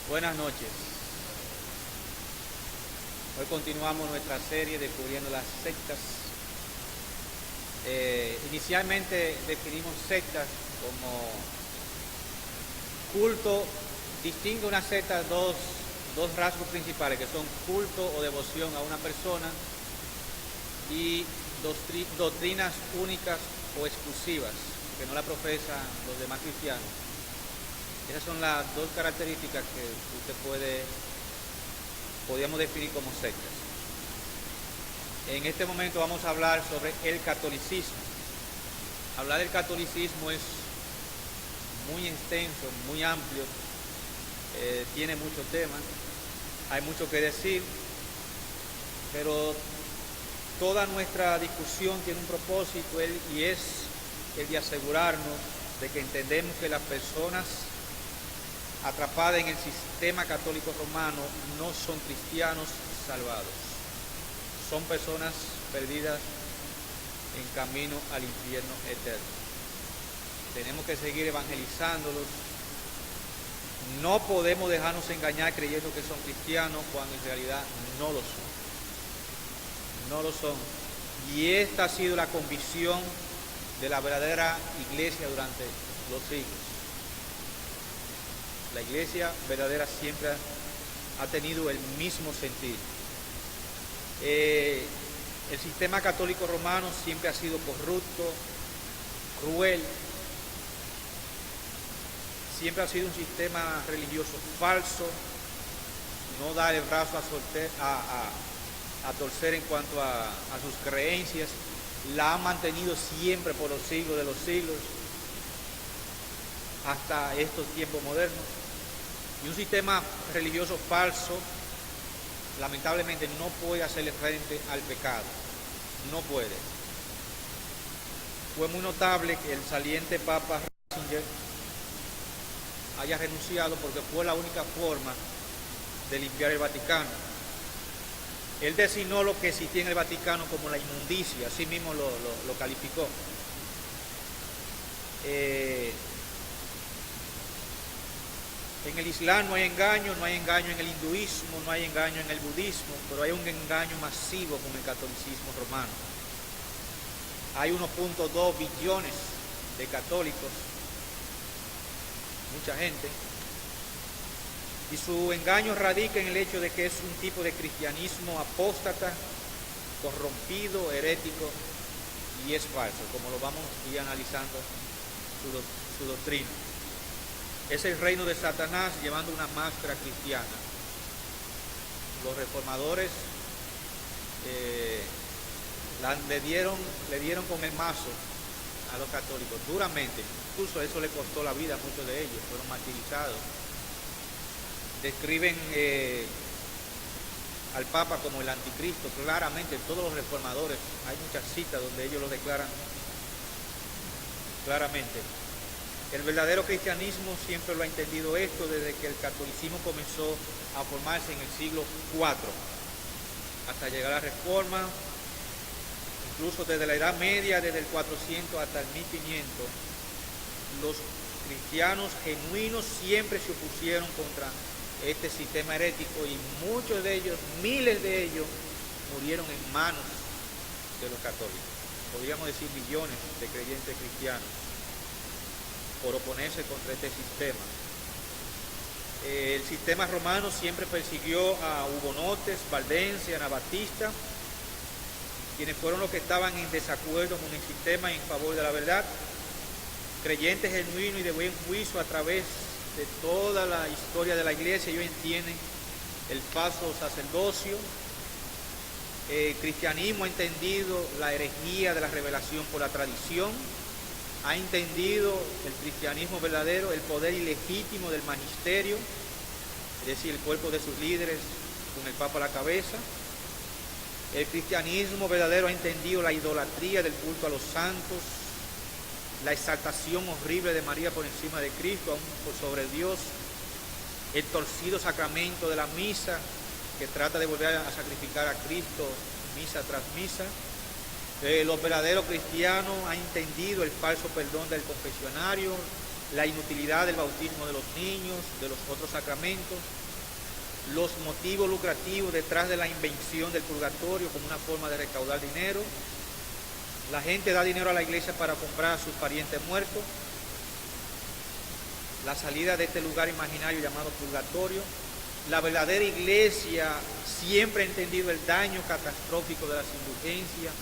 Buenas noches. Hoy continuamos nuestra serie descubriendo las sectas. Inicialmente definimos sectas como culto. Distingue una secta dos rasgos principales, que son culto o devoción a una persona y doctrinas únicas o exclusivas que no la profesan los demás cristianos. Esas son las dos características que usted podríamos definir como sectas. En este momento vamos a hablar sobre el catolicismo. Hablar del catolicismo es muy extenso, muy amplio, tiene muchos temas, hay mucho que decir, pero toda nuestra discusión tiene un propósito y es el de asegurarnos de que entendemos que las personas atrapadas en el sistema católico romano no son cristianos salvados, son personas perdidas en camino al infierno eterno. Tenemos que seguir evangelizándolos. No podemos dejarnos engañar creyendo que son cristianos cuando en realidad no lo son. No lo son. Y esta ha sido la convicción de la verdadera iglesia durante los siglos. La iglesia verdadera siempre ha tenido el mismo sentir. El sistema católico romano siempre ha sido corrupto, cruel, siempre ha sido un sistema religioso falso, no da el brazo a torcer en cuanto a sus creencias, la ha mantenido siempre por los siglos de los siglos, hasta estos tiempos modernos. Y un sistema religioso falso, lamentablemente, no puede hacerle frente al pecado, no puede. Fue muy notable que el saliente Papa Ratzinger haya renunciado porque fue la única forma de limpiar el Vaticano. Él designó lo que existía en el Vaticano como la inmundicia, así mismo lo calificó. En el Islam no hay engaño en el hinduismo, no hay engaño en el budismo, pero hay un engaño masivo con el catolicismo romano. Hay 1.2 billones de católicos, mucha gente, y su engaño radica en el hecho de que es un tipo de cristianismo apóstata, corrompido, herético, y es falso, como lo vamos a ir analizando su doctrina. Es el reino de Satanás llevando una máscara cristiana. Los reformadores le dieron con el mazo a los católicos duramente. Incluso eso le costó la vida a muchos de ellos, fueron martirizados. Describen al Papa como el anticristo, claramente. Todos los reformadores, hay muchas citas donde ellos lo declaran claramente. El verdadero cristianismo siempre lo ha entendido esto desde que el catolicismo comenzó a formarse en el siglo IV, hasta llegar a la Reforma, incluso desde la Edad Media, desde el 400 hasta el 1500, los cristianos genuinos siempre se opusieron contra este sistema herético y muchos de ellos, miles de ellos, murieron en manos de los católicos. Podríamos decir millones de creyentes cristianos por oponerse contra este sistema. El sistema romano siempre persiguió a hugonotes, valdenses, anabatistas, quienes fueron los que estaban en desacuerdo con el sistema en favor de la verdad. Creyentes genuinos y de buen juicio a través de toda la historia de la iglesia, ellos entienden el falso sacerdocio. El cristianismo ha entendido la herejía de la revelación por la tradición, ha entendido el cristianismo verdadero, el poder ilegítimo del magisterio, es decir, el cuerpo de sus líderes con el Papa a la cabeza. El cristianismo verdadero ha entendido la idolatría del culto a los santos, la exaltación horrible de María por encima de Cristo, aún por sobre Dios, el torcido sacramento de la misa, que trata de volver a sacrificar a Cristo misa tras misa. Los verdaderos cristianos han entendido el falso perdón del confesionario, la inutilidad del bautismo de los niños, de los otros sacramentos, los motivos lucrativos detrás de la invención del purgatorio como una forma de recaudar dinero. La gente da dinero a la iglesia para comprar a sus parientes muertos. La salida de este lugar imaginario llamado purgatorio. La verdadera iglesia siempre ha entendido el daño catastrófico de las indulgencias.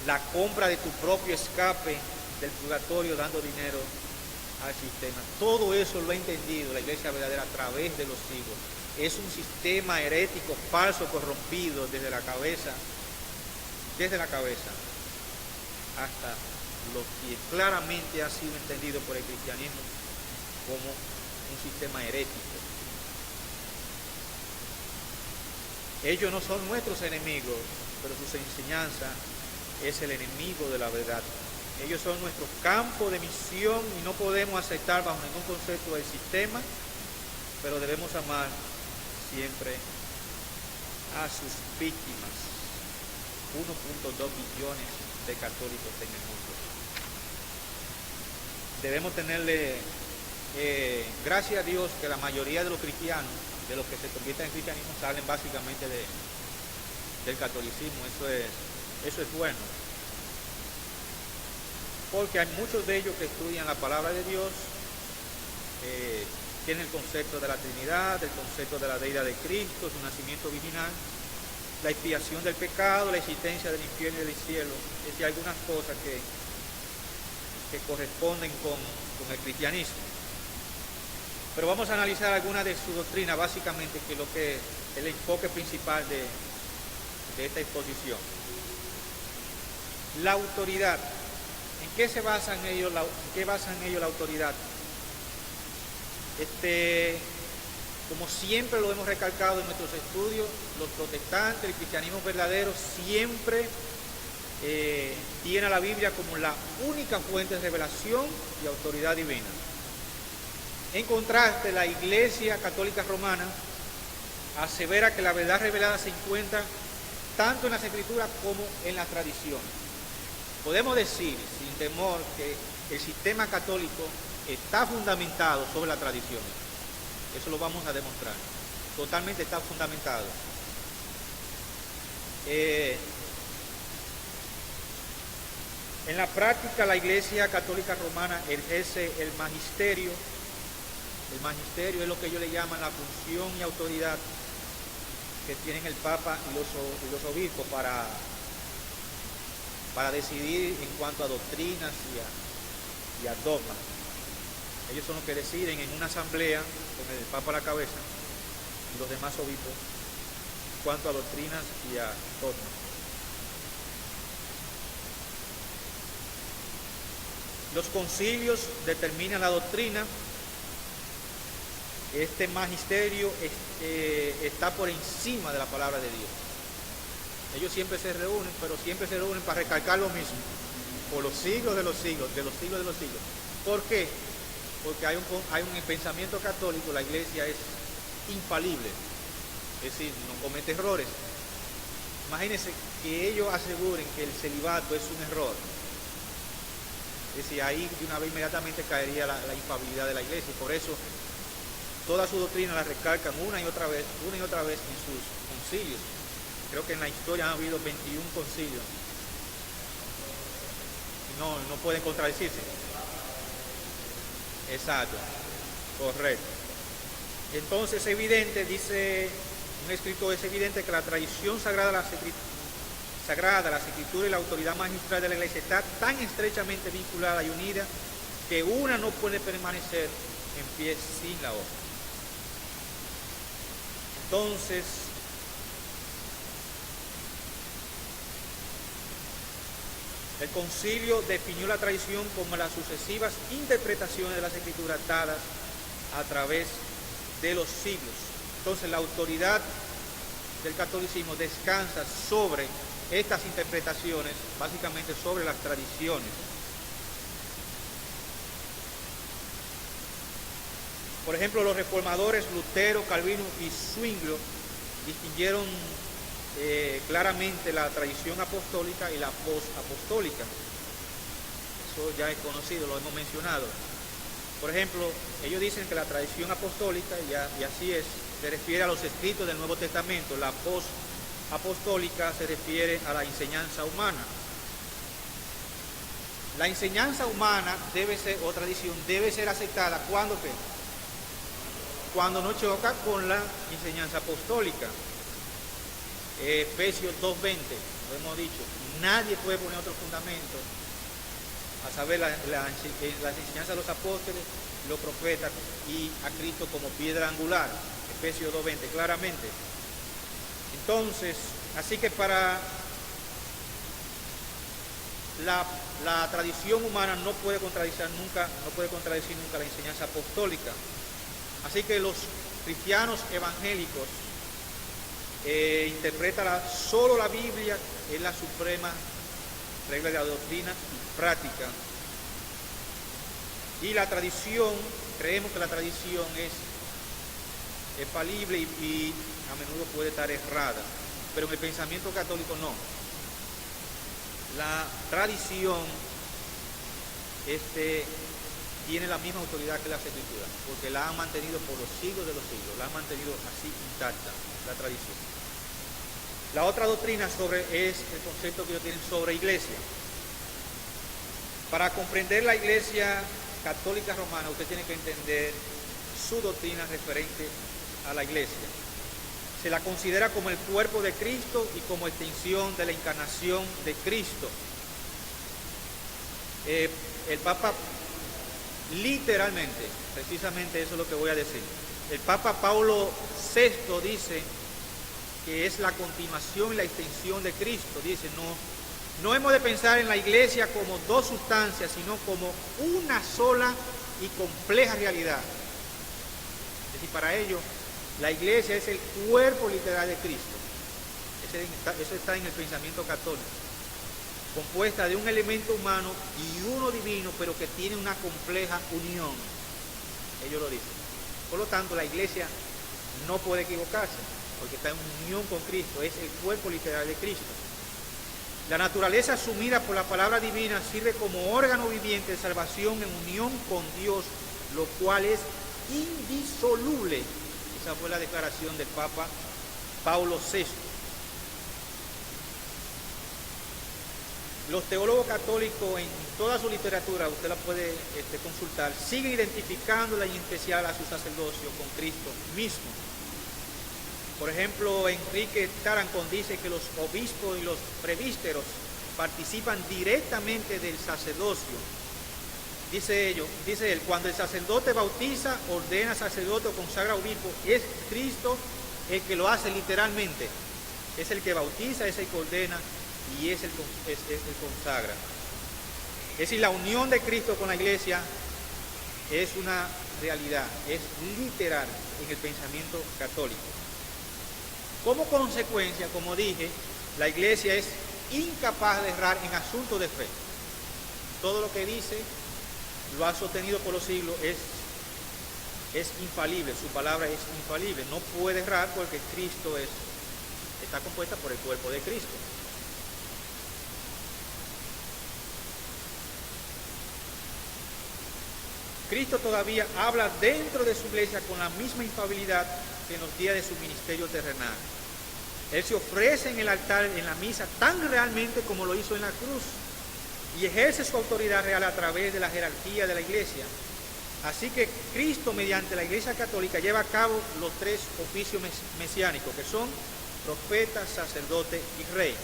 La compra de tu propio escape del purgatorio dando dinero al sistema. Todo eso lo ha entendido la iglesia verdadera a través de los siglos. Es un sistema herético, falso, corrompido desde la cabeza hasta lo que claramente ha sido entendido por el cristianismo como un sistema herético. Ellos no son nuestros enemigos, pero sus enseñanzas es el enemigo de la verdad. Ellos son nuestro campo de misión y no podemos aceptar bajo ningún concepto del sistema, pero debemos amar siempre a sus víctimas. 1.2 billones de católicos en el mundo. Debemos tenerle gracias a Dios que la mayoría de los cristianos, de los que se convierten en cristianismo, salen básicamente del catolicismo. Eso es bueno, porque hay muchos de ellos que estudian la palabra de Dios, tienen el concepto de la Trinidad, el concepto de la deidad de Cristo, su nacimiento virginal, la expiación del pecado, la existencia del infierno y del cielo. Es decir, algunas cosas que corresponden con el cristianismo. Pero vamos a analizar algunas de su doctrina, básicamente, que es lo que es el enfoque principal de esta exposición. La autoridad. ¿En qué se basa en ello la autoridad? Como siempre lo hemos recalcado en nuestros estudios, los protestantes, el cristianismo verdadero, siempre tiene a la Biblia como la única fuente de revelación y autoridad divina. En contraste, la Iglesia Católica Romana asevera que la verdad revelada se encuentra tanto en las Escrituras como en las tradiciones. Podemos decir, sin temor, que el sistema católico está fundamentado sobre las tradiciones. Eso lo vamos a demostrar. Totalmente está fundamentado. En la práctica, la Iglesia Católica Romana ejerce el magisterio. El magisterio es lo que ellos le llaman la función y autoridad que tienen el Papa y los obispos para decidir en cuanto a doctrinas y a dogmas. Ellos son los que deciden en una asamblea con el Papa a la cabeza y los demás obispos en cuanto a doctrinas y a dogmas. Los concilios determinan la doctrina. Este magisterio está por encima de la palabra de Dios. Ellos siempre se reúnen, pero siempre se reúnen para recalcar lo mismo, por los siglos de los siglos, de los siglos de los siglos. ¿Por qué? Porque hay un pensamiento católico, la Iglesia es infalible, es decir, no comete errores. Imagínense que ellos aseguren que el celibato es un error. Es decir, ahí de una vez inmediatamente caería la infalibilidad de la Iglesia, y por eso toda su doctrina la recalcan una y otra vez en sus concilios. Creo que en la historia han habido 21 concilios. No pueden contradecirse. Exacto, correcto. Entonces es evidente, dice un escritor, es evidente que la tradición sagrada, las escrituras y la autoridad magistral de la Iglesia está tan estrechamente vinculada y unida que una no puede permanecer en pie sin la otra. Entonces, el concilio definió la tradición como las sucesivas interpretaciones de las escrituras dadas a través de los siglos. Entonces, la autoridad del catolicismo descansa sobre estas interpretaciones, básicamente sobre las tradiciones. Por ejemplo, los reformadores Lutero, Calvino y Zwinglio distinguieron claramente la tradición apostólica y la post-apostólica. Eso ya es conocido, lo hemos mencionado. Por ejemplo, ellos dicen que la tradición apostólica, y así es, se refiere a los escritos del Nuevo Testamento. La post-apostólica se refiere a la enseñanza humana. La enseñanza humana debe ser, o tradición, debe ser aceptada cuando ¿qué? Cuando no choca con la enseñanza apostólica. Efesios 2:20, lo hemos dicho, nadie puede poner otro fundamento, a saber, la enseñanza de los apóstoles, los profetas y a Cristo como piedra angular. Efesios 2:20, claramente. Entonces, así que para la tradición humana no puede contradecir nunca la enseñanza apostólica. Así que los cristianos evangélicos interpretan solo la Biblia, es la suprema regla de la doctrina y práctica. Y la tradición, creemos que la tradición es falible y a menudo puede estar errada, pero en el pensamiento católico no. La tradición tiene la misma autoridad que las escrituras, porque la han mantenido por los siglos de los siglos, la han mantenido así intacta, la tradición. La otra doctrina es el concepto que ellos tienen sobre iglesia. Para comprender la iglesia católica romana, usted tiene que entender su doctrina referente a la iglesia. Se la considera como el cuerpo de Cristo y como extensión de la encarnación de Cristo. El Papa, literalmente, precisamente eso es lo que voy a decir. El Papa Pablo VI dice que es la continuación y la extensión de Cristo. Dice, no hemos de pensar en la iglesia como dos sustancias, sino como una sola y compleja realidad. Es decir, para ello, la iglesia es el cuerpo literal de Cristo. Eso está en el pensamiento católico. Compuesta de un elemento humano y uno divino, pero que tiene una compleja unión. Ellos lo dicen. Por lo tanto, la iglesia no puede equivocarse, porque está en unión con Cristo, es el cuerpo literal de Cristo. La naturaleza asumida por la palabra divina sirve como órgano viviente de salvación en unión con Dios, lo cual es indisoluble. Esa fue la declaración del Papa Pablo VI. Los teólogos católicos en toda su literatura, usted la puede consultar, siguen identificándola y en especial a su sacerdocio con Cristo mismo. Por ejemplo, Enrique Tarancón dice que los obispos y los presbíteros participan directamente del sacerdocio. Dice él, cuando el sacerdote bautiza, ordena sacerdote o consagra obispo, es Cristo el que lo hace literalmente. Es el que bautiza, es el que ordena y es el consagra. Es decir, la unión de Cristo con la iglesia es una realidad, es literal en el pensamiento católico. Como consecuencia, como dije, la iglesia es incapaz de errar en asuntos de fe. Todo lo que dice, lo ha sostenido por los siglos, es infalible, su palabra es infalible, no puede errar porque Cristo está compuesta por el cuerpo de Cristo. Cristo todavía habla dentro de su iglesia con la misma infalibilidad que en los días de su ministerio terrenal. Él se ofrece en el altar, en la misa, tan realmente como lo hizo en la cruz, y ejerce su autoridad real a través de la jerarquía de la iglesia. Así que Cristo, mediante la iglesia católica, lleva a cabo los tres oficios mesiánicos, que son profeta, sacerdote y rey.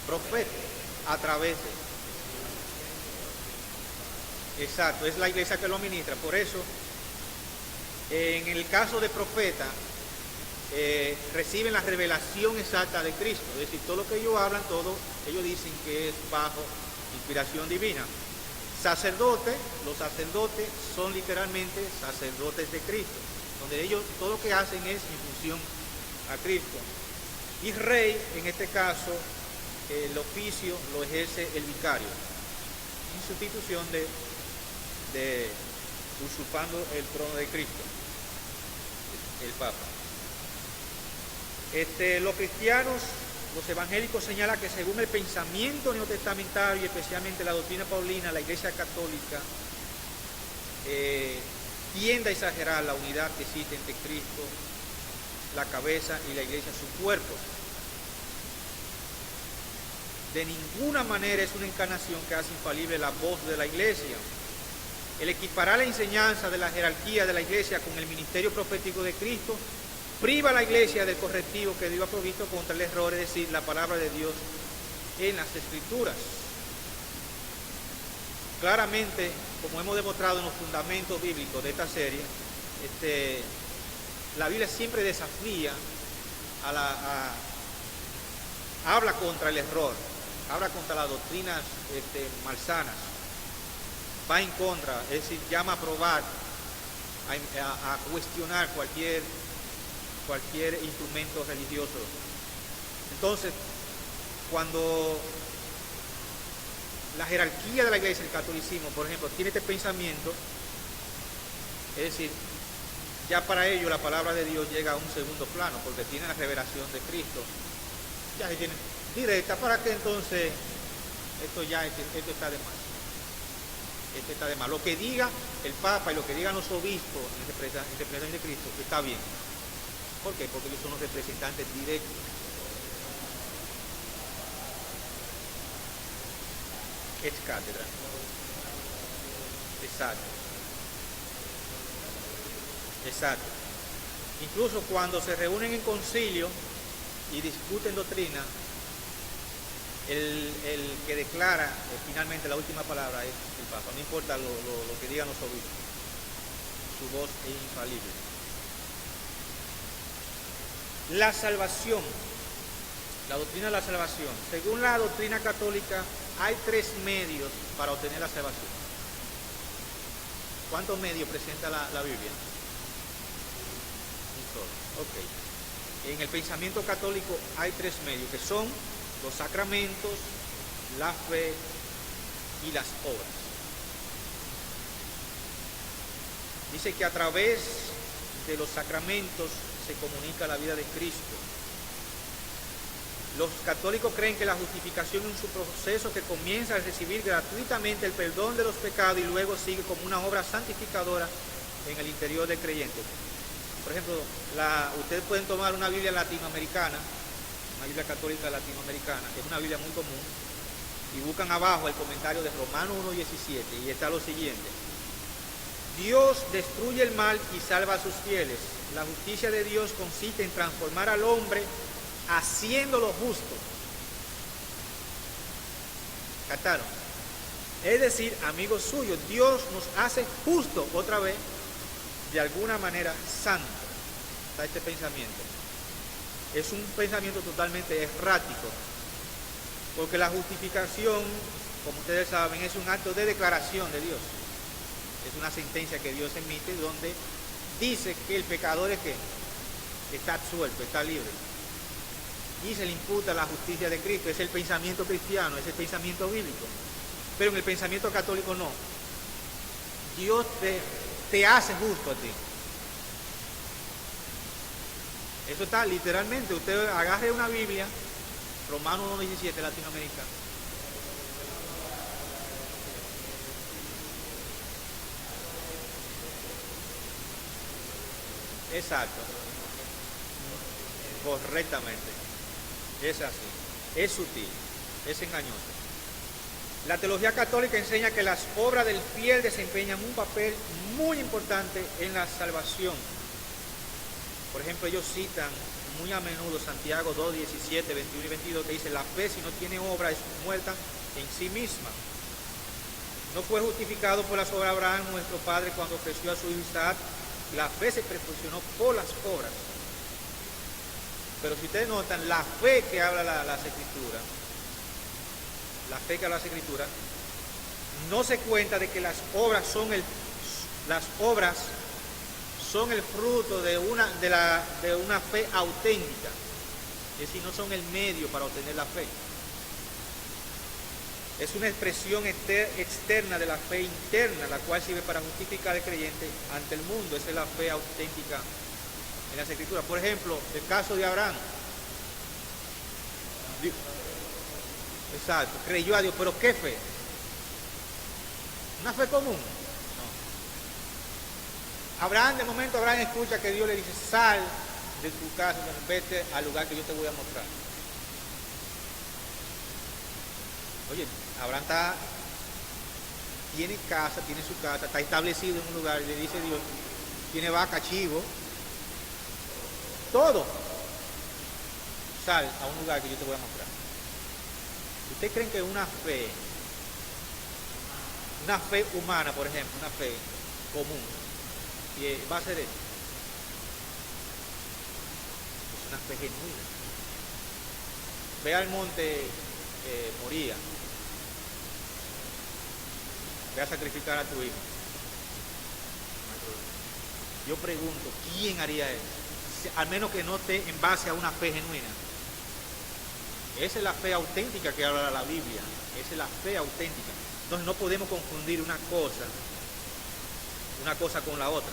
Profeta, a través de... Exacto, es la iglesia que lo administra. Por eso, en el caso de profeta, reciben la revelación exacta de Cristo. Es decir, todo lo que ellos hablan, ellos dicen que es bajo inspiración divina. Sacerdote, los sacerdotes son literalmente sacerdotes de Cristo, donde ellos todo lo que hacen es en función a Cristo. Y rey, en este caso, el oficio lo ejerce el vicario, en sustitución de usurpando el trono de Cristo, el Papa. Los cristianos, los evangélicos señalan que según el pensamiento neotestamentario y especialmente la doctrina paulina, la Iglesia católica tiende a exagerar la unidad que existe entre Cristo, la cabeza, y la iglesia, su cuerpo. De ninguna manera es una encarnación que hace infalible la voz de la iglesia. El equiparar la enseñanza de la jerarquía de la iglesia con el ministerio profético de Cristo priva a la iglesia del correctivo que Dios ha provisto contra el error, es decir, la palabra de Dios en las Escrituras. Claramente, como hemos demostrado en los fundamentos bíblicos de esta serie, la Biblia siempre desafía habla contra el error, habla contra las doctrinas malsanas, va en contra, es decir, llama a probar, a cuestionar cualquier instrumento religioso. Entonces, cuando la jerarquía de la iglesia, el catolicismo, por ejemplo, tiene este pensamiento, es decir, ya para ello la palabra de Dios llega a un segundo plano, porque tiene la revelación de Cristo, ya se tiene directa, para que entonces esto está de más. Esto está de más. Lo que diga el Papa y lo que digan los obispos en representación de Cristo está bien. ¿Por qué? Porque ellos son los representantes directos. Ex cátedra. Exacto. Incluso cuando se reúnen en concilio y discuten doctrina, el que declara finalmente la última palabra es el Papa. No importa lo que digan los obispos. Su voz es infalible. La salvación. La doctrina de la salvación. Según la doctrina católica, hay 3 medios para obtener la salvación. ¿Cuántos medios presenta la Biblia? Un solo. Ok. En el pensamiento católico hay 3 medios, que son los sacramentos, la fe y las obras. Dice que a través de los sacramentos se comunica la vida de Cristo. Los católicos creen que la justificación es un proceso que comienza al recibir gratuitamente el perdón de los pecados y luego sigue como una obra santificadora en el interior del creyente. Por ejemplo, ustedes pueden tomar una Biblia latinoamericana, una Biblia católica latinoamericana, es una Biblia muy común, y buscan abajo el comentario de Romanos 1:17, y está lo siguiente: Dios destruye el mal y salva a sus fieles. La justicia de Dios consiste en transformar al hombre haciéndolo justo. ¿Captaron? Es decir, amigos suyos, Dios nos hace justo, otra vez, de alguna manera santo. Está este pensamiento. Es un pensamiento totalmente errático, porque la justificación, como ustedes saben, es un acto de declaración de Dios. Es una sentencia que Dios emite donde dice que el pecador es que está absuelto, está libre, y se le imputa la justicia de Cristo. Es el pensamiento cristiano, es el pensamiento bíblico. Pero en el pensamiento católico no. Dios te hace justo a ti. Eso está literalmente. Usted agarre una Biblia, Romanos 1:17, latinoamericano. Exacto. Correctamente. Es así. Es sutil. Es engañoso. La teología católica enseña que las obras del fiel desempeñan un papel muy importante en la salvación. Por ejemplo, ellos citan muy a menudo Santiago 2:17, 21 y 22, que dice: la fe, si no tiene obra, es muerta en sí misma. No fue justificado por las obras de Abraham, nuestro padre, cuando ofreció a su hijo Isaac. La fe se perfeccionó por las obras. Pero si ustedes notan, la fe que habla las Escrituras, no se cuenta de que las obras son el fruto de una fe auténtica. Es decir, no son el medio para obtener la fe. Es una expresión externa de la fe interna, la cual sirve para justificar al creyente ante el mundo. Esa es la fe auténtica en las Escrituras. Por ejemplo, el caso de Abraham. Exacto, creyó a Dios, pero ¿qué fe? ¿Una fe común? No. Abraham, de momento, Abraham escucha que Dios le dice, sal de tu casa, vete al lugar que yo te voy a mostrar. Oye, Abraham tiene casa, tiene su casa, está establecido en un lugar, y le dice Dios, tiene vaca, chivo, todo. Sal a un lugar que yo te voy a mostrar. ¿Ustedes creen que una fe humana, por ejemplo, una fe común, va a ser eso? Es una fe genuina. Ve al monte Moría, ve a sacrificar a tu hijo. Yo pregunto, ¿quién haría eso? Al menos que no esté en base a una fe genuina. Esa es la fe auténtica que habla la Biblia. Esa es la fe auténtica. Entonces no podemos confundir una cosa con la otra.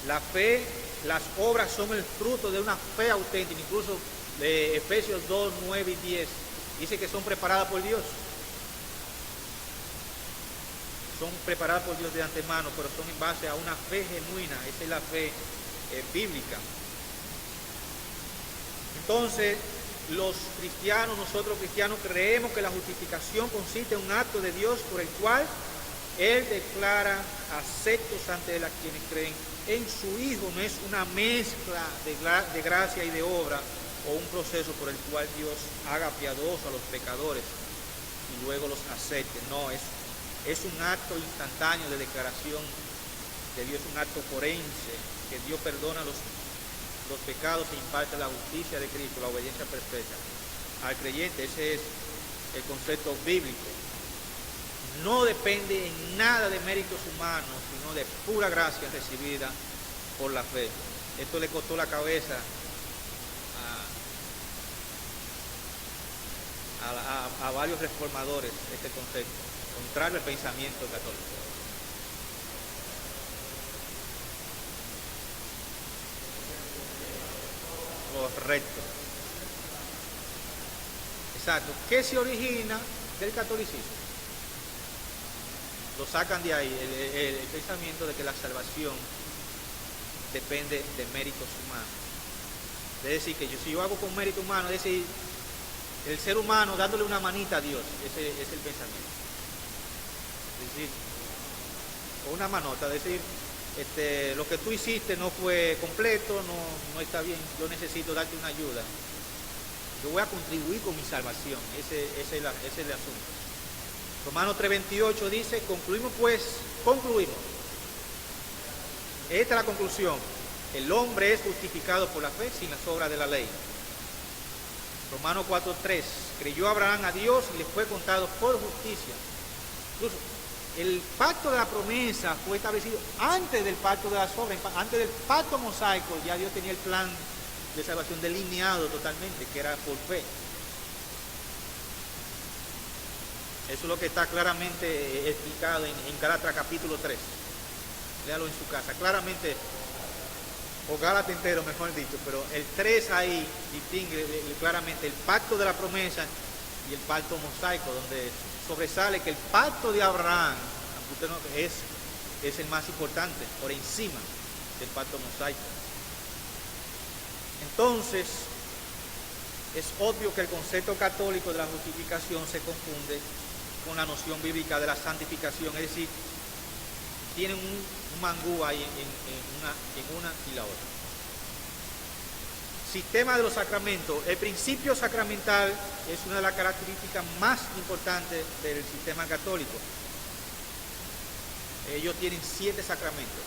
La fe, las obras son el fruto de una fe auténtica. Incluso de Efesios 2, 9 y 10 dice que son preparadas por Dios. Son preparadas por Dios de antemano, pero son en base a una fe genuina. Esa es la fe bíblica. Entonces, nosotros cristianos, creemos que la justificación consiste en un acto de Dios por el cual Él declara aceptos ante quienes creen en su Hijo. No es una mezcla de gracia y de obra, o un proceso por el cual Dios haga piadosos a los pecadores y luego los acepte. No, es un acto instantáneo de declaración de Dios, un acto forense, que Dios perdona los pecados e imparte la justicia de Cristo, la obediencia perfecta al creyente. Ese es el concepto bíblico. No depende en nada de méritos humanos, sino de pura gracia recibida por la fe. Esto le costó la cabeza a varios reformadores, este concepto, contrario al pensamiento católico. Correcto. Exacto. ¿Qué se origina del catolicismo? Lo sacan de ahí, el pensamiento de que la salvación depende de méritos humanos. Es decir, que si yo hago con mérito humano, es decir, el ser humano dándole una manita a Dios, ese es el pensamiento. Es decir, o una manota, es decir, lo que tú hiciste no fue completo, no está bien, yo necesito darte una ayuda. Yo voy a contribuir con mi salvación, ese es el asunto. Romanos 3:28 dice, concluimos. Esta es la conclusión. El hombre es justificado por la fe sin las obras de la ley. Romanos 4:3, creyó Abraham a Dios y le fue contado por justicia. Incluso el pacto de la promesa fue establecido antes del pacto de las obras, antes del pacto mosaico. Ya Dios tenía el plan de salvación delineado totalmente, que era por fe. Eso es lo que está claramente explicado en Gálatas capítulo 3. Léalo en su casa, claramente, o Gálatas entero, mejor dicho, pero el 3 ahí distingue claramente el pacto de la promesa y el pacto mosaico, donde sobresale que el pacto de Abraham es el más importante, por encima del pacto mosaico. Entonces, es obvio que el concepto católico de la justificación se confunde con la noción bíblica de la santificación, es decir, tienen un mangú ahí en una y la otra. Sistema de los sacramentos. El principio sacramental es una de las características más importantes del sistema católico. Ellos tienen 7 sacramentos,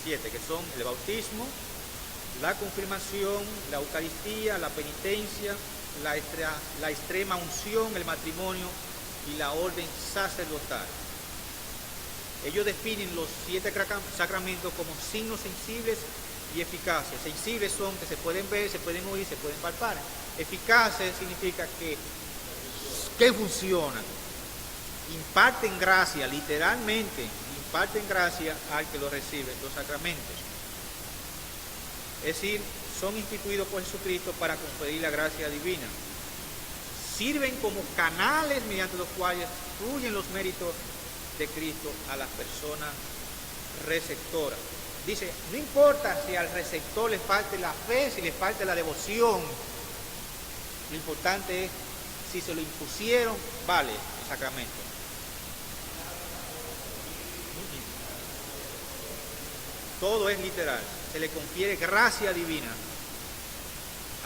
7, que son el bautismo, la confirmación, la Eucaristía, la penitencia, la extrema unción, el matrimonio y la orden sacerdotal. Ellos definen los 7 sacramentos como signos sensibles y eficaces. Sensibles son que se pueden ver, se pueden oír, se pueden palpar. Eficaces significa que funcionan. Imparten gracia, literalmente, imparten gracia al que lo recibe, los sacramentos. Es decir, son instituidos por Jesucristo para conferir la gracia divina. Sirven como canales mediante los cuales fluyen los méritos de Cristo a las personas receptora. Dice, no importa si al receptor le falte la fe, si le falte la devoción, lo importante es si se lo impusieron, vale el sacramento. Todo es literal, se le confiere gracia divina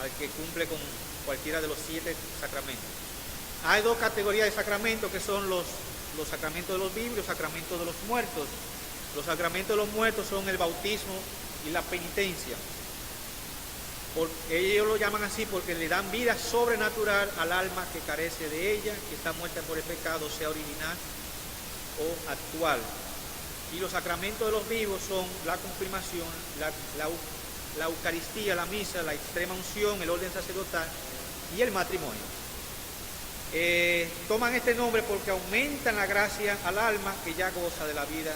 al que cumple con cualquiera de los 7 sacramentos. Hay 2 categorías de sacramentos que son los sacramentos de los vivos y los sacramentos de los muertos. Los sacramentos de los muertos son el bautismo y la penitencia. Ellos lo llaman así porque le dan vida sobrenatural al alma que carece de ella, que está muerta por el pecado, sea original o actual. Y los sacramentos de los vivos son la confirmación, la Eucaristía, la misa, la extrema unción, el orden sacerdotal y el matrimonio. Toman este nombre porque aumentan la gracia al alma que ya goza de la vida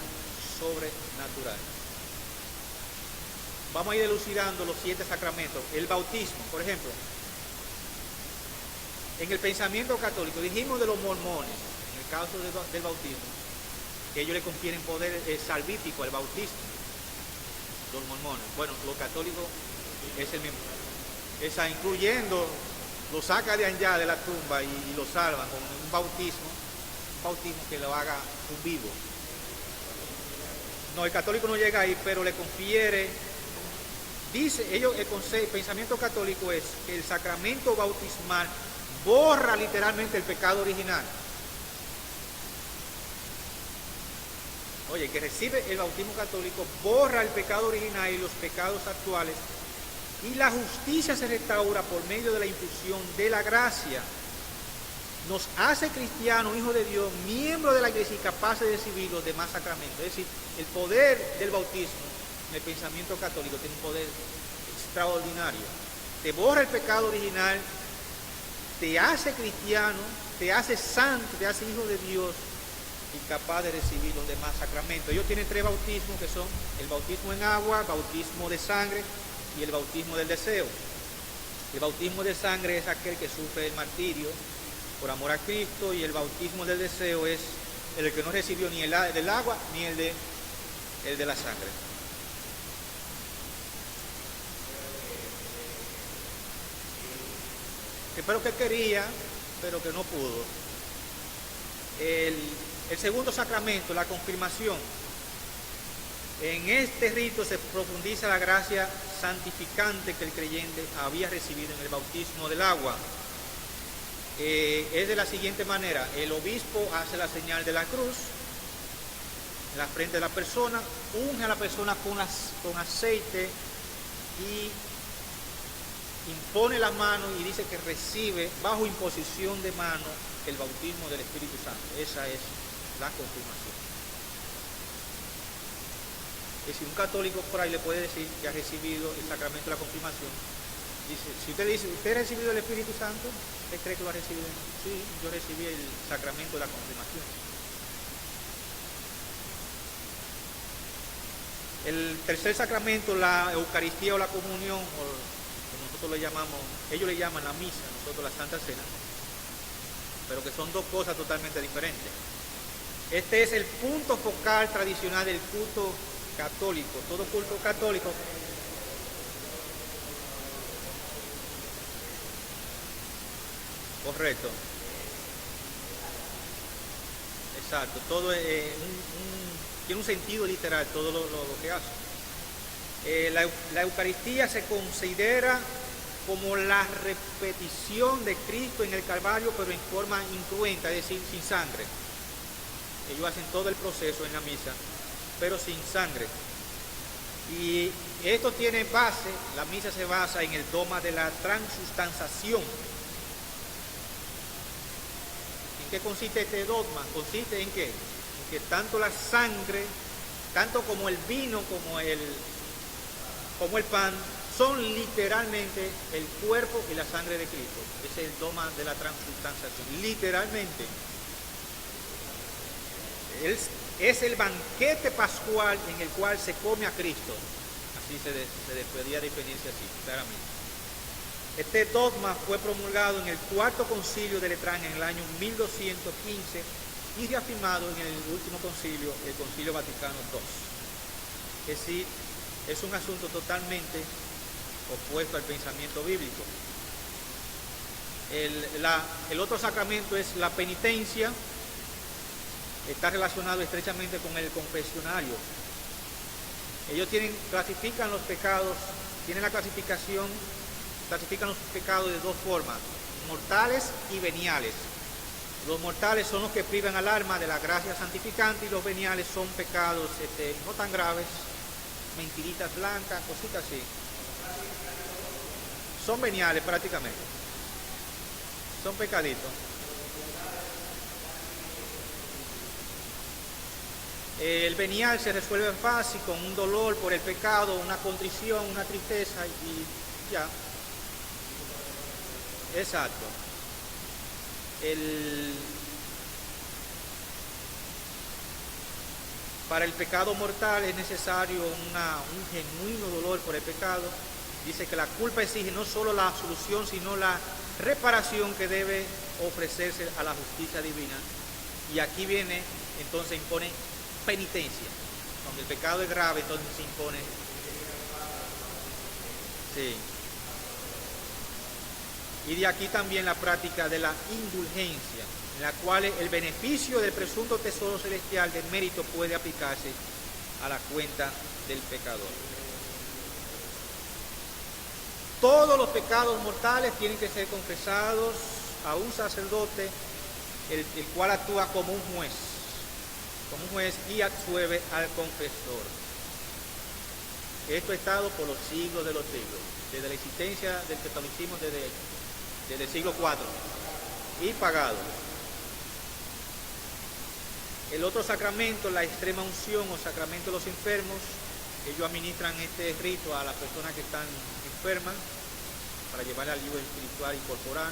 sobrenatural. Vamos a ir elucidando los 7 sacramentos. El bautismo, por ejemplo. En el pensamiento católico, dijimos de los mormones, en el caso del bautismo, que ellos le confieren poder salvífico al bautismo, los mormones. Bueno, los católicos es el mismo. Esa incluyendo, lo saca de allá de la tumba y lo salvan con un bautismo que lo haga un vivo. No, el católico no llega ahí, pero le confiere, dice, ellos, el pensamiento católico es que el sacramento bautismal borra literalmente el pecado original. Oye, que recibe el bautismo católico borra el pecado original y los pecados actuales, y la justicia se restaura por medio de la infusión de la gracia. Nos hace cristianos, hijos de Dios, miembros de la iglesia y capaces de recibir los demás sacramentos. Es decir, el poder del bautismo en el pensamiento católico tiene un poder extraordinario. Te borra el pecado original, te hace cristiano, te hace santo, te hace hijo de Dios y capaz de recibir los demás sacramentos. Ellos tienen 3 bautismos que son el bautismo en agua, bautismo de sangre y el bautismo del deseo. El bautismo de sangre es aquel que sufre el martirio por amor a Cristo, y el bautismo del deseo es el que no recibió ni el del agua ni el de la sangre. Pero que quería, pero que no pudo. El segundo sacramento, la confirmación. En este rito se profundiza la gracia santificante que el creyente había recibido en el bautismo del agua. Es de la siguiente manera: el obispo hace la señal de la cruz en la frente de la persona, unge a la persona con aceite y impone la mano y dice que recibe bajo imposición de mano el bautismo del Espíritu Santo. Esa es la confirmación. Es decir, un católico por ahí le puede decir que ha recibido el sacramento de la confirmación. Dice, si usted dice, ¿usted ha recibido el Espíritu Santo? ¿Usted cree que lo ha recibido? Sí, yo recibí el sacramento de la confirmación. El tercer sacramento, la Eucaristía o la comunión, o nosotros le llamamos, ellos le llaman la misa, nosotros la Santa Cena, pero que son 2 cosas totalmente diferentes. Este es el punto focal tradicional del culto católico. Todo culto católico correcto. Exacto. Todo tiene un sentido literal, todo lo que hace. La Eucaristía se considera como la repetición de Cristo en el Calvario, pero en forma incruenta, es decir, sin sangre. Ellos hacen todo el proceso en la misa, pero sin sangre. Y esto tiene base, la misa se basa en el dogma de la transustanciación. ¿En qué consiste este dogma? Consiste en qué? En que tanto la sangre, tanto como el vino, como el pan, son literalmente el cuerpo y la sangre de Cristo. Ese es el dogma de la transustanciación, literalmente. Es el banquete pascual en el cual se come a Cristo. Así se podría definirse así, claramente. Este dogma fue promulgado en el Cuarto Concilio de Letrán en el año 1215 y reafirmado en el último concilio, el Concilio Vaticano II. Es decir, es un asunto totalmente opuesto al pensamiento bíblico. El otro sacramento es la penitencia, está relacionado estrechamente con el confesionario. Ellos clasifican los pecados, clasifican los pecados de dos formas, mortales y veniales. Los mortales son los que privan al alma de la gracia santificante y los veniales son pecados no tan graves, mentiritas blancas, cositas así. Son veniales prácticamente. Son pecaditos. El venial se resuelve fácil con un dolor por el pecado, una contrición, una tristeza y ya. Exacto. Para el pecado mortal es necesario un genuino dolor por el pecado. Dice que la culpa exige no solo la absolución, sino la reparación que debe ofrecerse a la justicia divina. Y aquí viene, entonces impone penitencia. Cuando el pecado es grave, entonces se impone. Sí. Y de aquí también la práctica de la indulgencia, en la cual el beneficio del presunto tesoro celestial de mérito puede aplicarse a la cuenta del pecador. Todos los pecados mortales tienen que ser confesados a un sacerdote, el cual actúa como un juez y absuelve al confesor. Esto ha estado por los siglos de los siglos, desde la existencia del catolicismo desde el siglo IV, y pagado. El otro sacramento, la extrema unción o sacramento de los enfermos, ellos administran este rito a las personas que están enfermas para llevar al alivio espiritual y corporal.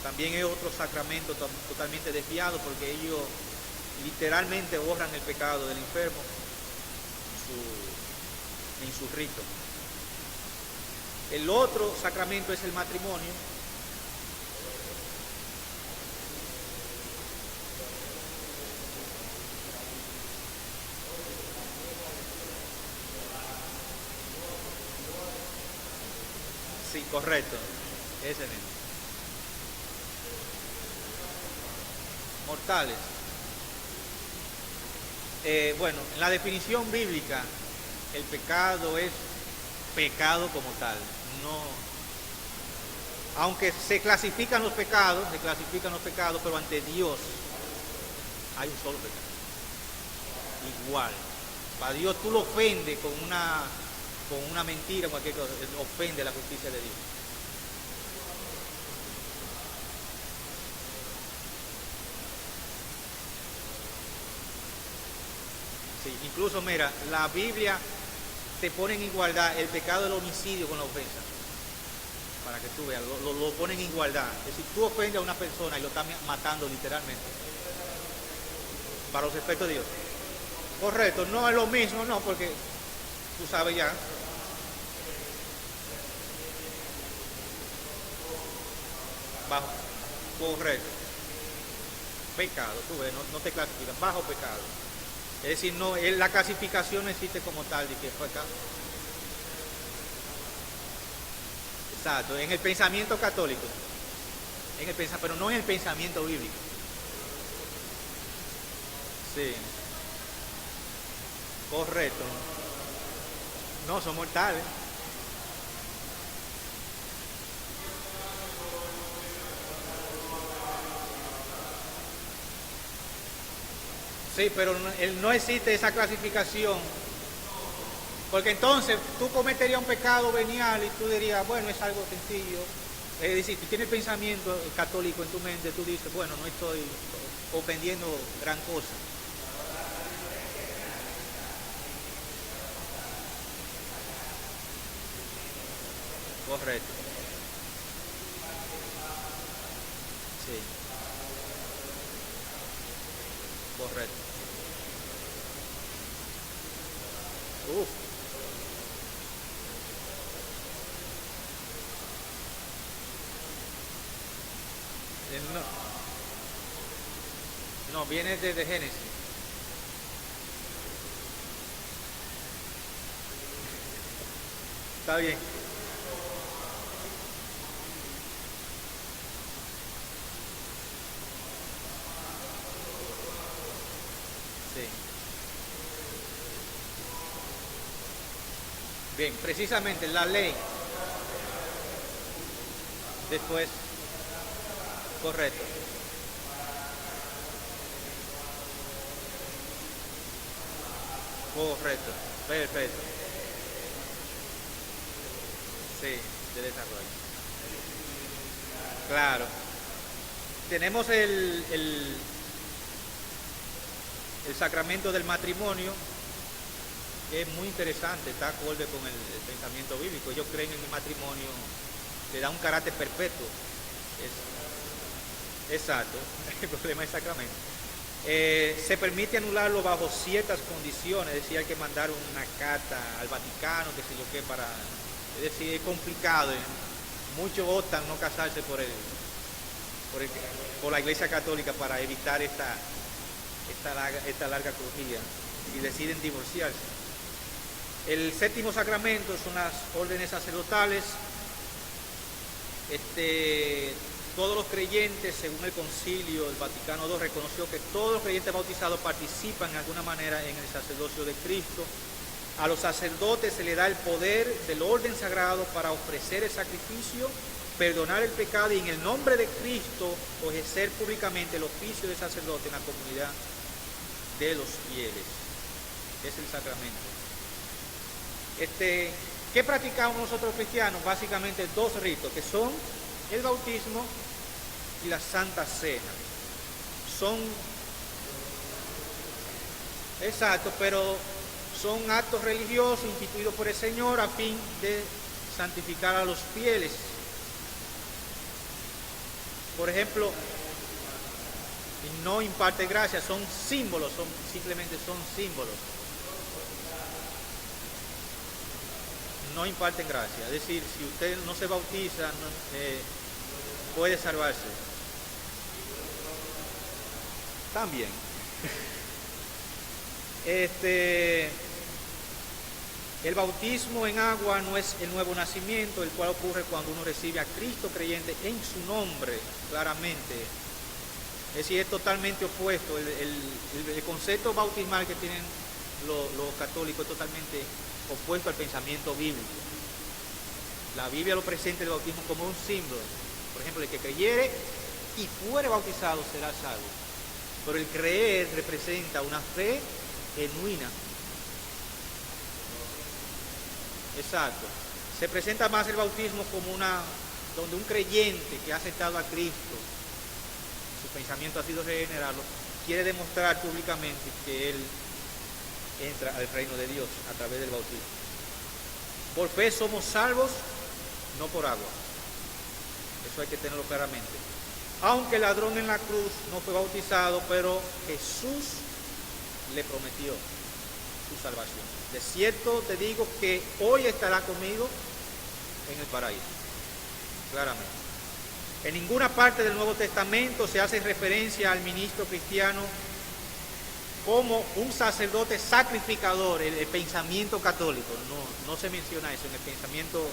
También es otro sacramento totalmente desviado porque ellos literalmente borran el pecado del enfermo en su rito. El otro sacramento es el matrimonio. Sí, correcto, ese mismo. Mortales. Bueno, en la definición bíblica, el pecado es pecado como tal. No, aunque se clasifican los pecados, pero ante Dios hay un solo pecado. Igual. Para Dios tú lo ofendes con una mentira, cualquier cosa, ofende la justicia de Dios. Sí, incluso mira, la Biblia te pone en igualdad el pecado del homicidio con la ofensa. Para que tú veas, lo ponen en igualdad. Es decir, tú ofendes a una persona y lo estás matando literalmente. Para los efectos de Dios. Correcto, no es lo mismo, no, porque tú sabes ya. Bajo, correcto. Pecado, tú ves, no te clasificas, bajo pecado. Es decir, no, la clasificación no existe como tal de que fue acá. Exacto, en el pensamiento católico, pero no en el pensamiento bíblico. Sí, correcto. No, son mortales. Sí, pero no existe esa clasificación. Porque entonces tú cometerías un pecado venial y tú dirías, bueno, es algo sencillo. Es decir, tú tienes pensamiento católico en tu mente, tú dices, bueno, no estoy ofendiendo gran cosa. Correcto. Sí, correcto. Uf. No, viene desde Génesis. Está bien. Sí. Bien, precisamente la ley. Después, correcto. Correcto. Perfecto. Sí, de desarrollo. Claro. Tenemos el sacramento del matrimonio, que es muy interesante, está acorde con el pensamiento bíblico. Ellos creen en el matrimonio, le da un carácter perpetuo. Exacto, el problema del sacramento. Se permite anularlo bajo ciertas condiciones, es decir, hay que mandar una carta al Vaticano, qué sé yo qué, para... Es decir, es complicado. Muchos optan no casarse por la Iglesia Católica para evitar esta larga crujía y deciden divorciarse. El séptimo sacramento son las órdenes sacerdotales. Todos los creyentes, según el Concilio del Vaticano II, reconoció que todos los creyentes bautizados participan de alguna manera en el sacerdocio de Cristo. A los sacerdotes se le da el poder del orden sagrado para ofrecer el sacrificio, perdonar el pecado y en el nombre de Cristo ejercer públicamente el oficio de sacerdote en la comunidad de los fieles. Es el sacramento. ¿Qué practicamos nosotros cristianos? Básicamente dos ritos, que son el bautismo y la Santa Cena. Son, exacto, pero son actos religiosos instituidos por el Señor a fin de santificar a los fieles. Por ejemplo, no imparte gracia, son símbolos, simplemente son símbolos. No imparten gracia, es decir, si usted no se bautiza, puede salvarse. También. El bautismo en agua no es el nuevo nacimiento, el cual ocurre cuando uno recibe a Cristo creyente en su nombre, claramente. Es decir, es totalmente opuesto. El concepto bautismal que tienen los católicos es totalmente opuesto al pensamiento bíblico. La Biblia lo presenta el bautismo como un símbolo. Por ejemplo, el que creyere y fuere bautizado será salvo. Pero el creer representa una fe genuina. Exacto. Se presenta más el bautismo como donde un creyente que ha aceptado a Cristo, su pensamiento ha sido regenerado, quiere demostrar públicamente que él entra al reino de Dios a través del bautismo. Por fe somos salvos, no por agua. Eso hay que tenerlo claramente. Aunque el ladrón en la cruz no fue bautizado, pero Jesús le prometió su salvación. De cierto te digo que hoy estará conmigo en el paraíso. Claramente. En ninguna parte del Nuevo Testamento se hace referencia al ministro cristiano como un sacerdote sacrificador, el pensamiento católico. No se menciona eso en el pensamiento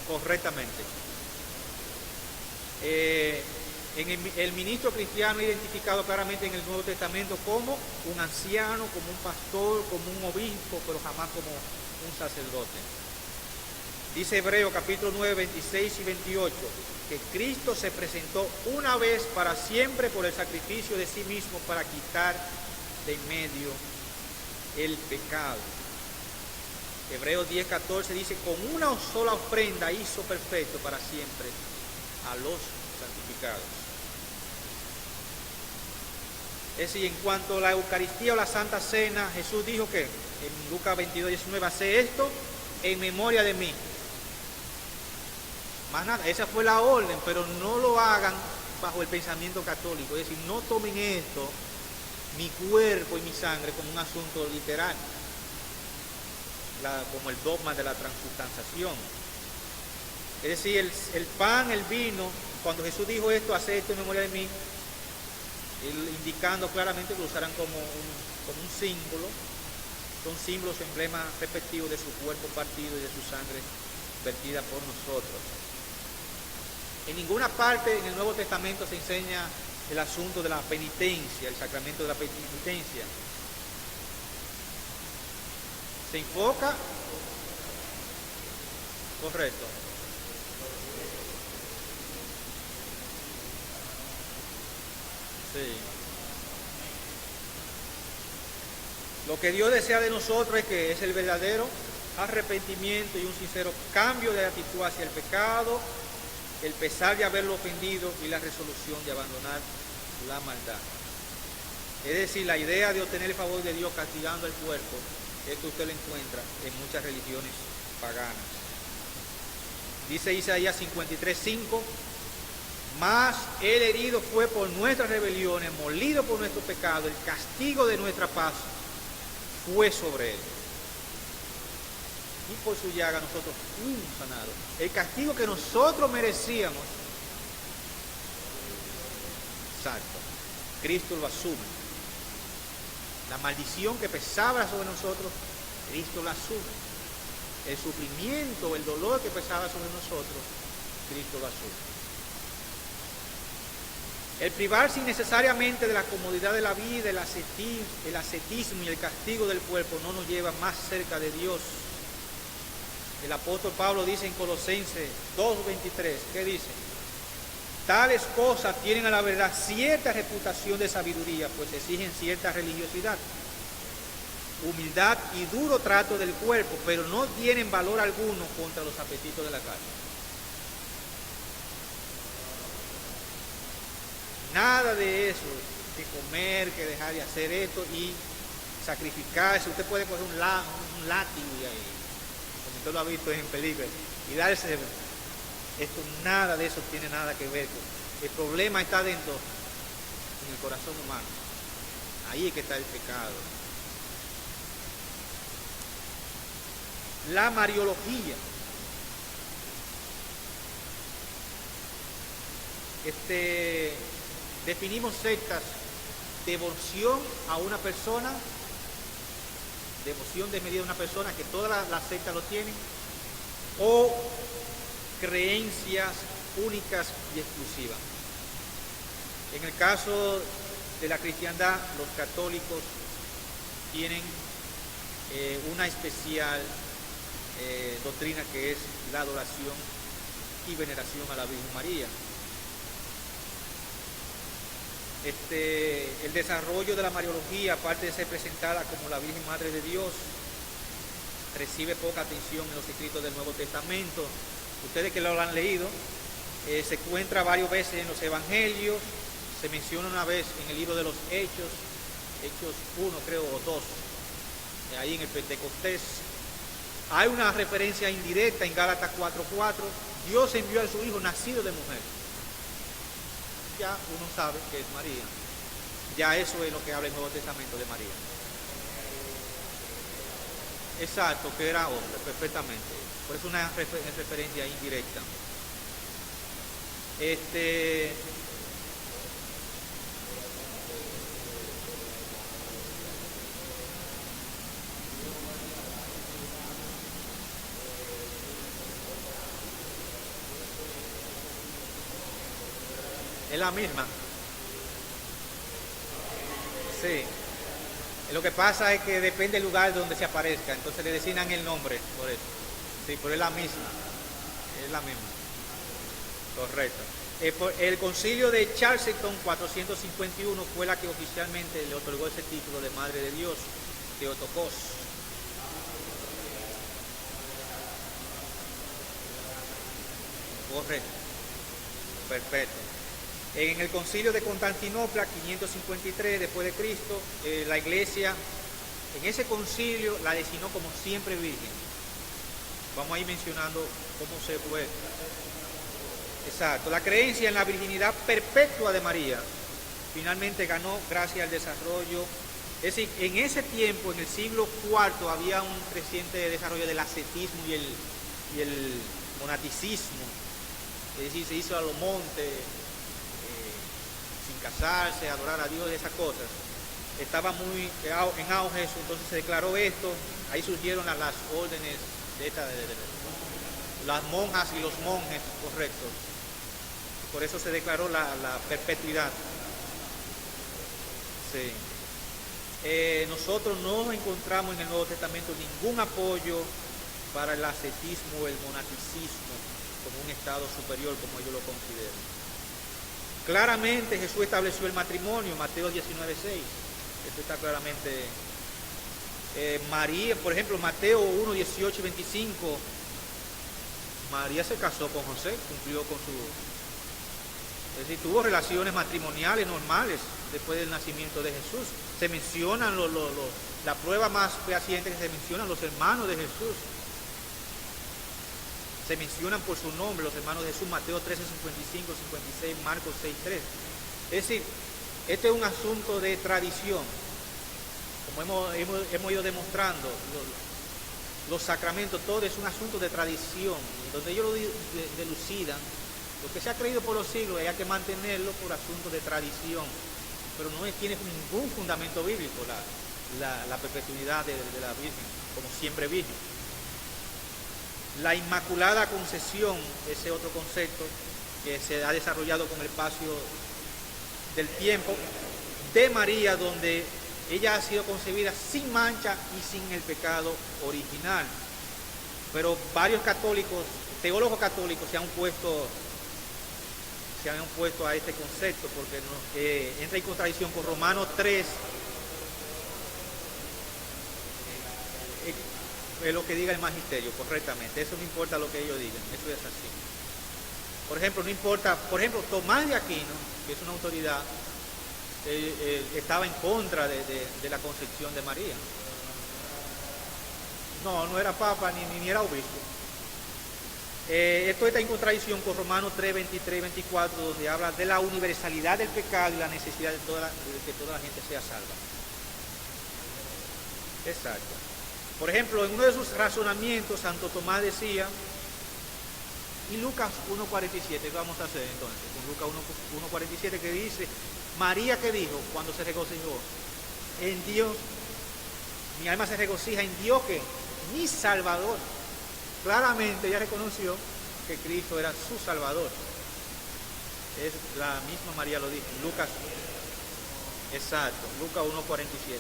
correctamente. El ministro cristiano identificado claramente en el Nuevo Testamento como un anciano, como un pastor, como un obispo, pero jamás como un sacerdote. Dice Hebreos capítulo 9, 26 y 28, que Cristo se presentó una vez para siempre por el sacrificio de sí mismo para quitar de en medio el pecado. Hebreos 10, 14 dice, con una sola ofrenda hizo perfecto para siempre a los santificados. Es decir, en cuanto a la Eucaristía o la Santa Cena, Jesús dijo que en Lucas 22, 19, hace esto en memoria de mí. Más nada, esa fue la orden, pero no lo hagan bajo el pensamiento católico. Es decir, no tomen esto, mi cuerpo y mi sangre, como un asunto literal, como el dogma de la transubstanciación. Es decir, el pan, el vino, cuando Jesús dijo esto, hace esto en memoria de mí, indicando claramente que lo usarán como un símbolo, son símbolos o emblemas respectivos de su cuerpo partido y de su sangre vertida por nosotros. En ninguna parte en el Nuevo Testamento se enseña el asunto de la penitencia, el sacramento de la penitencia. Se enfoca, correcto. Sí. Lo que Dios desea de nosotros es que es el verdadero arrepentimiento y un sincero cambio de actitud hacia el pecado, el pesar de haberlo ofendido y la resolución de abandonar la maldad. Es decir, la idea de obtener el favor de Dios castigando el cuerpo, esto usted lo encuentra en muchas religiones paganas. Dice Isaías 53:5, mas el herido fue por nuestras rebeliones, molido por nuestro pecado, el castigo de nuestra paz fue sobre él. Y por su llaga nosotros fuimos sanados. El castigo que nosotros merecíamos, exacto, Cristo lo asume. La maldición que pesaba sobre nosotros, Cristo la asume. El sufrimiento, el dolor que pesaba sobre nosotros, Cristo lo asume. El privarse innecesariamente de la comodidad de la vida, el ascetismo y el castigo del cuerpo no nos lleva más cerca de Dios. El apóstol Pablo dice en Colosenses 2:23, ¿qué dice? Tales cosas tienen a la verdad cierta reputación de sabiduría, pues exigen cierta religiosidad, humildad y duro trato del cuerpo, pero no tienen valor alguno contra los apetitos de la carne. Nada de eso, que comer, que dejar de hacer esto y sacrificarse. Usted puede coger un látigo y ahí, como usted lo ha visto en películas, y darse. Esto, nada de eso tiene nada que ver con. El problema está dentro, en el corazón humano. Ahí es que está el pecado. La mariología. Definimos sectas: devoción a una persona, devoción desmedida a una persona, que todas las sectas lo tienen, o creencias únicas y exclusivas. En el caso de la cristiandad, los católicos tienen una especial doctrina, que es la adoración y veneración a la Virgen María. El desarrollo de la mariología, aparte de ser presentada como la Virgen Madre de Dios, recibe poca atención en los escritos del Nuevo Testamento. Ustedes que lo han leído, se encuentra varias veces en los Evangelios, se menciona una vez en el libro de los Hechos 1 creo, o 2, ahí en el Pentecostés. Hay una referencia indirecta en Gálatas 4:4, Dios envió a su Hijo nacido de mujer. Ya uno sabe que es María. Ya eso es lo que habla el Nuevo Testamento de María. Exacto, que era hombre, perfectamente. Por eso una referencia indirecta. Es la misma. Sí. Lo que pasa es que depende del lugar donde se aparezca, entonces le designan el nombre por eso. Sí, pero es la misma. Es la misma. Correcto. El concilio de Chalcedon 451 fue la que oficialmente le otorgó ese título de Madre de Dios, Theotokos. Correcto. Perfecto. En el concilio de Constantinopla, 553 después de Cristo, la iglesia, en ese concilio, la designó como siempre virgen. Vamos a ir mencionando cómo se fue. Exacto. La creencia en la virginidad perpetua de María finalmente ganó gracias al desarrollo. Es decir, en ese tiempo, en el siglo IV, había un creciente desarrollo del ascetismo y el monaticismo. Es decir, se hizo a los montes, sin casarse, adorar a Dios, esas cosas. estaba muy en auge eso, entonces se declaró esto, ahí surgieron las órdenes de las monjas y los monjes, correcto. Por eso se declaró la perpetuidad. Sí. Nosotros no encontramos en el Nuevo Testamento ningún apoyo para el ascetismo o el monasticismo como un estado superior, como ellos lo consideran. Claramente Jesús estableció el matrimonio, Mateo 19:6. Esto está claramente. María, por ejemplo, Mateo 1:18-25. María se casó con José, cumplió con su... Es decir, tuvo relaciones matrimoniales normales después del nacimiento de Jesús. Se mencionan, la prueba más fehaciente que se mencionan los hermanos de Jesús. Se mencionan por su nombre los hermanos de Jesús, Mateo 13:55, 56, Marcos 6:3. Es decir, este es un asunto de tradición. Como hemos ido demostrando, los sacramentos, todo es un asunto de tradición, donde ellos lo delucidan. Lo que se ha creído por los siglos hay que mantenerlo por asuntos de tradición, pero no tiene ningún fundamento bíblico la perpetuidad de la Virgen, como siempre virgen. La Inmaculada Concepción, ese otro concepto que se ha desarrollado con el paso del tiempo de María, donde ella ha sido concebida sin mancha y sin el pecado original. Pero varios católicos, teólogos católicos, se han opuesto a este concepto porque entra en contradicción con Romanos 3, es lo que diga el magisterio correctamente. Eso no importa lo que ellos digan, eso es así. Por ejemplo, no importa, Tomás de Aquino, que es una autoridad, estaba en contra de la concepción de María. No era papa ni era obispo. Esto está en contradicción con Romanos 3, 23 y 24, donde habla de la universalidad del pecado y la necesidad de que toda la gente sea salva. Exacto. Por ejemplo, en uno de sus razonamientos, Santo Tomás decía, y Lucas 1:47, ¿qué vamos a hacer entonces? Con Lucas 1:47 que dice, María que dijo cuando se regocijó, en Dios, mi alma se regocija en Dios que mi Salvador. Claramente ella reconoció que Cristo era su Salvador. Es la misma María lo dijo, Lucas, exacto, Lucas 1:47.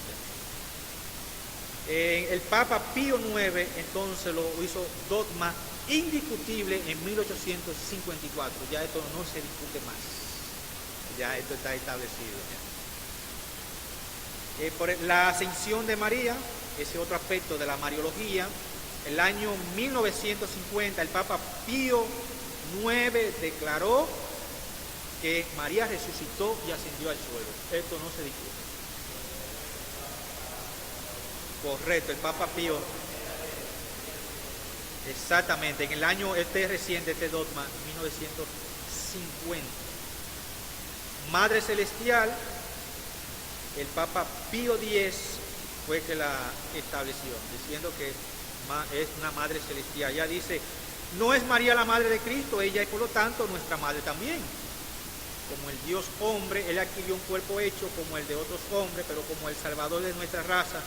El Papa Pío IX entonces lo hizo dogma indiscutible en 1854. Ya esto no se discute más. Ya esto está establecido. Por la ascensión de María, ese otro aspecto de la Mariología, el año 1950 el Papa Pío IX declaró que María resucitó y ascendió al cielo. Esto no se discute. Correcto, el Papa Pío. Exactamente, en el año reciente, este dogma, 1950. Madre Celestial, el Papa Pío X fue que la estableció, diciendo que es una Madre Celestial. Ya dice, no es María la Madre de Cristo, ella es por lo tanto nuestra Madre también. Como el Dios hombre, Él adquirió un cuerpo hecho como el de otros hombres, pero como el Salvador de nuestra raza,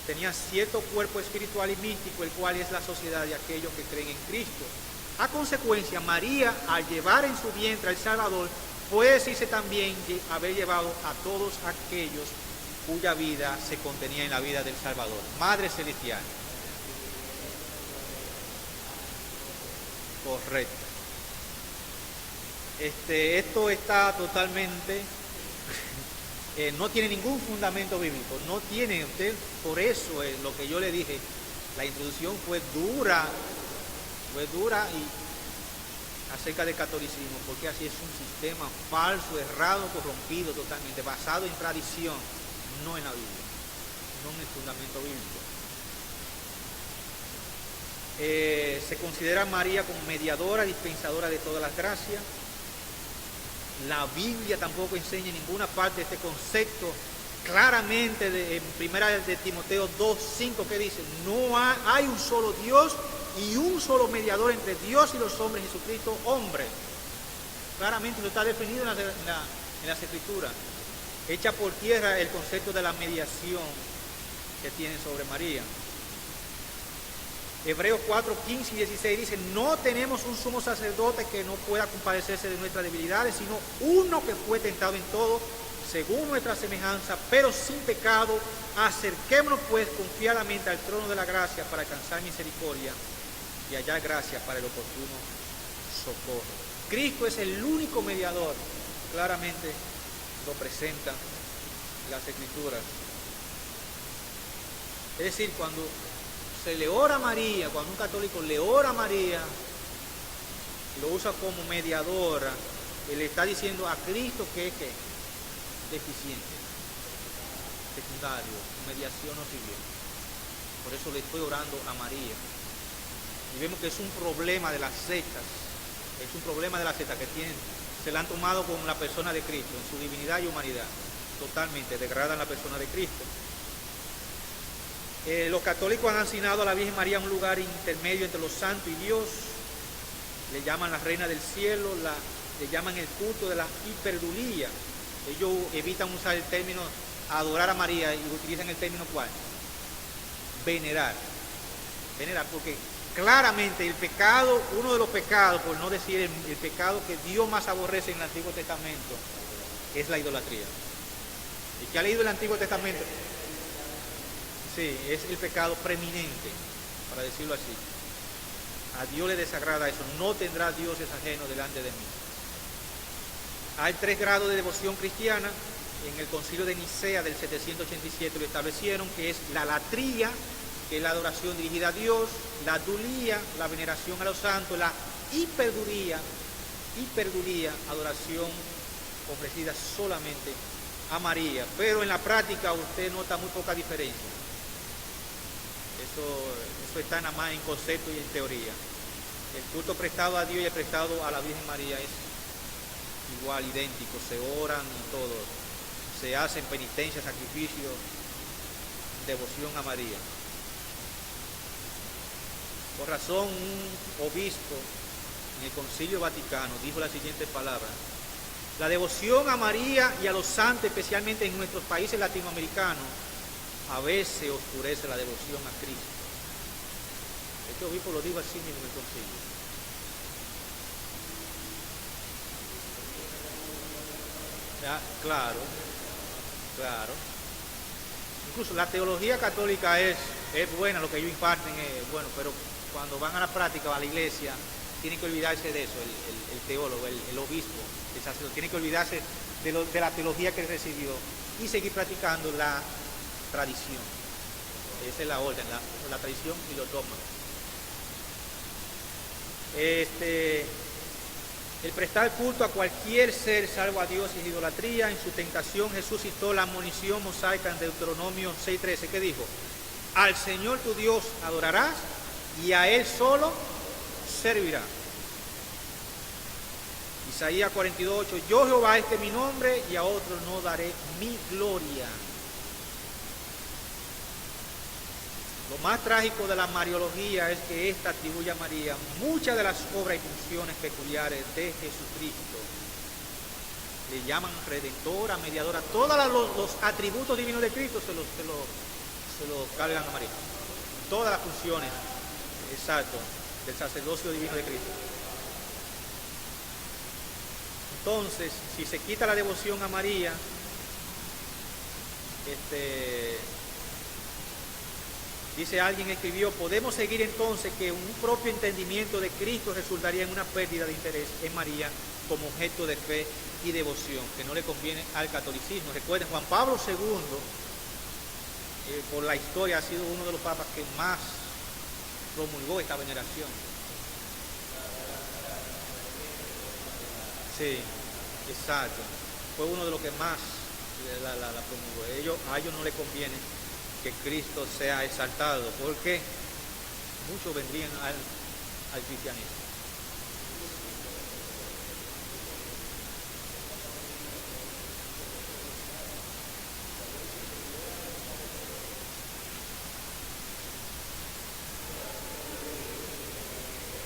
tenía cierto cuerpo espiritual y místico, el cual es la sociedad de aquellos que creen en Cristo. A consecuencia, María, al llevar en su vientre al Salvador, puede decirse también haber llevado a todos aquellos cuya vida se contenía en la vida del Salvador. Madre Celestial. Correcto. Esto está totalmente... no tiene ningún fundamento bíblico, no tiene usted, por eso es lo que yo le dije, la introducción fue dura y acerca del catolicismo, porque así es un sistema falso, errado, corrompido totalmente, basado en tradición, no en la Biblia, no en el fundamento bíblico. Se considera a María como mediadora, dispensadora de todas las gracias. La Biblia tampoco enseña en ninguna parte este concepto. Claramente en primera de Timoteo 2:5 que dice, no hay un solo Dios y un solo mediador entre Dios y los hombres, Jesucristo hombre. Claramente eso está definido en las Escrituras. echa por tierra el concepto de la mediación que tienen sobre María. Hebreos 4, 15 y 16 dice: no tenemos un sumo sacerdote que no pueda compadecerse de nuestras debilidades, sino uno que fue tentado en todo, según nuestra semejanza, pero sin pecado. Acerquémonos pues confiadamente al trono de la gracia para alcanzar misericordia y hallar gracia para el oportuno socorro. Cristo es el único mediador, claramente lo presenta las Escrituras. Es decir, cuando se le ora a María, cuando un católico le ora a María, lo usa como mediadora, él le está diciendo a Cristo que es deficiente, secundario, mediación no sirvió. Por eso le estoy orando a María. Y vemos que es un problema de las sectas, que tienen, se la han tomado con la persona de Cristo, en su divinidad y humanidad. Totalmente degradan la persona de Cristo. Los católicos han asignado a la Virgen María un lugar intermedio entre los santos y Dios. Le llaman la reina del cielo, le llaman el culto de la hiperdulía. Ellos evitan usar el término adorar a María y utilizan el término ¿cuál? Venerar. Venerar, porque claramente el pecado, uno de los pecados, por no decir el pecado que Dios más aborrece en el Antiguo Testamento, es la idolatría. ¿Y que ha leído el Antiguo Testamento? Sí, es el pecado preeminente, para decirlo así. A Dios le desagrada eso. No tendrá dioses ajenos delante de mí. Hay 3 grados de devoción cristiana. En el concilio de Nicea del 787 lo establecieron, que es la latría, que es la adoración dirigida a Dios, la dulía, la veneración a los santos, la hiperdulía, adoración ofrecida solamente a María. Pero en la práctica usted nota muy poca diferencia. Eso está nada más en concepto y en teoría. El culto prestado a Dios y el prestado a la Virgen María es igual, idéntico. Se oran y todo. Se hacen penitencias, sacrificios, devoción a María. Por razón, un obispo en el Concilio Vaticano dijo las siguientes palabras: la devoción a María y a los santos, especialmente en nuestros países latinoamericanos, a veces oscurece la devoción a Cristo. Este obispo lo dijo así mismo en el concilio. Ya, claro. Incluso la teología católica es buena, lo que ellos imparten es bueno, pero cuando van a la práctica, a la iglesia, tienen que olvidarse de eso, el teólogo, el obispo, el sacerdote, tiene que olvidarse de la teología que recibió y seguir practicando la tradición. Esa es la orden, la tradición y lo toma. El prestar culto a cualquier ser salvo a Dios es idolatría. En su tentación Jesús citó la admonición mosaica en Deuteronomio 6:13, que dijo: al Señor tu Dios adorarás y a Él solo servirás. Isaías 42:8, yo Jehová este es mi nombre y a otro no daré mi gloria. Lo más trágico de la mariología es que ésta atribuye a María muchas de las obras y funciones peculiares de Jesucristo. Le llaman redentora, mediadora, todos los atributos divinos de Cristo se los cargan a María. Todas las funciones, exacto, del sacerdocio divino de Cristo. Entonces, si se quita la devoción a María, dice alguien, escribió: podemos seguir entonces que un propio entendimiento de Cristo resultaría en una pérdida de interés en María como objeto de fe y devoción, que no le conviene al catolicismo. Recuerden, Juan Pablo II, por la historia, ha sido uno de los papas que más promulgó esta veneración. Sí, exacto. Fue uno de los que más la promulgó. A ellos no les conviene que Cristo sea exaltado, porque muchos vendrían al cristianismo.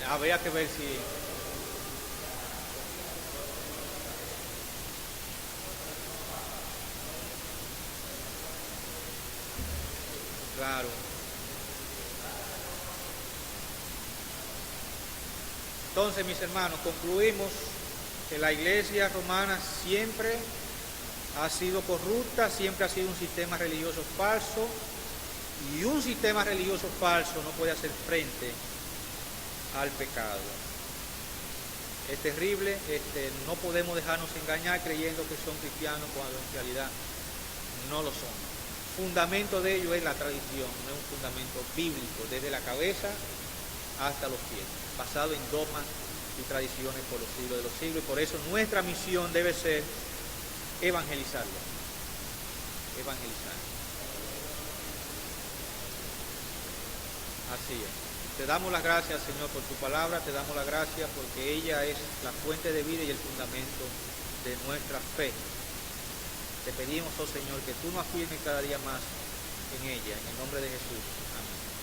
Habría que ver si Claro. Entonces, mis hermanos, concluimos que la iglesia romana siempre ha sido corrupta, siempre ha sido un sistema religioso falso, y un sistema religioso falso no puede hacer frente al pecado. Es terrible, no podemos dejarnos engañar creyendo que son cristianos cuando en realidad no lo son. Fundamento de ello es la tradición, no es un fundamento bíblico, desde la cabeza hasta los pies, basado en dogmas y tradiciones por los siglos de los siglos, y por eso nuestra misión debe ser evangelizarlo. Así es. Te damos las gracias, Señor, por tu palabra, te damos las gracias porque ella es la fuente de vida y el fundamento de nuestra fe. Te pedimos, oh Señor, que tú nos afirmes cada día más en ella, en el nombre de Jesús. Amén.